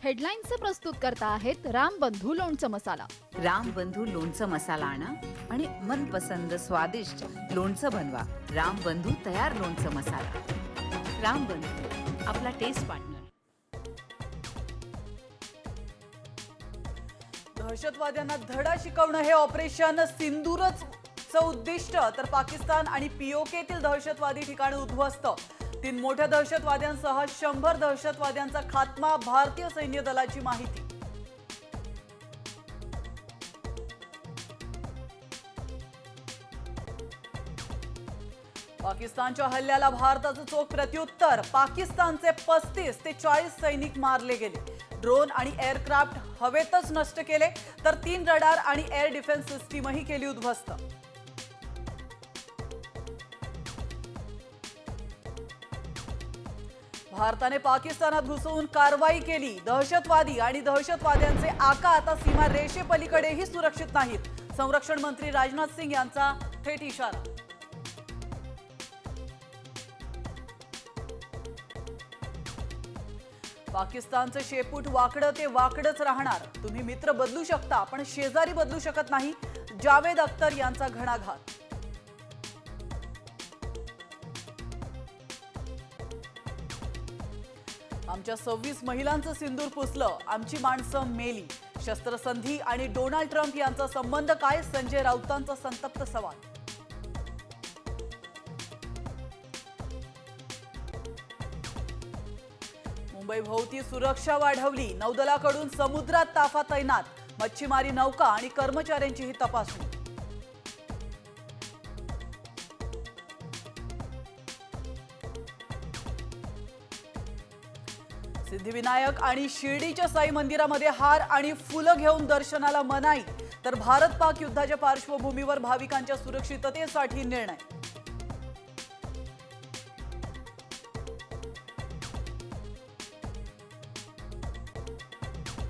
हेडलाईन्सचे प्रस्तुत करता आहेत रामबंधू लोणचं मसाला. रामबंधू लोणचं मसाला आणा आणि मनपसंद स्वादिष्ट लोणचं बनवा. रामबंधू तयार लोणचं मसाला. रामबंधू, आपला टेस्ट पार्टनर. दहशतवाद्यांना धडा शिकवणं हे ऑपरेशन सिंदूरच उद्दिष्ट, तर पाकिस्तान आणि पीओकेतील दहशतवादी ठिकाणी उद्ध्वस्त. 3 मोठ्या दहशतवाद्यांसह 100 दहशतवाद्यांचा खात्मा, भारतीय सैन्य दलाची माहिती. पाकिस्तानच्या हल्ल्याला भारताचं चोख प्रत्युत्तर. पाकिस्तानचे 35 ते 40 सैनिक मारले गेले. ड्रोन आणि एअरक्राफ्ट हवेतच नष्ट केले, तर 3 रडार आणि एअर डिफेन्स सिस्टीमही केली उद्ध्वस्त. भारताने पाकिस्तानात घुसून कारवाई केली. दहशतवादी आणि दहशतवाद्यांचे आका आता सीमा रेषेपलीकडेही सुरक्षित नाहीत. संरक्षण मंत्री राजनाथ सिंग यांचा थेट इशारा. पाकिस्तानचं शेपूट वाकडं ते वाकडच राहणार. तुम्ही मित्र बदलू शकता, पण शेजारी बदलू शकत नाही. जावेद अख्तर यांचा घणाघात. आमच्या 26 महिलांचं सिंदूर पुसलं, आमची माणसं मेली. शस्त्रसंधी आणि डोनाल्ड ट्रम्प यांचा संबंध काय? संजय राऊतांचा संतप्त सवाल. मुंबई भोवती सुरक्षा वाढवली. नौदलाकडून समुद्रात ताफा तैनात. मच्छीमारी नौका आणि कर्मचाऱ्यांचीही तपासणी. सिद्धिविनायक आणि शिर्डीच्या साई मंदिरामध्ये हार आणि फुलं घेऊन दर्शनाला मनाई, तर भारत पाक युद्धाच्या पार्श्वभूमीवर भाविकांच्या सुरक्षिततेसाठी निर्णय.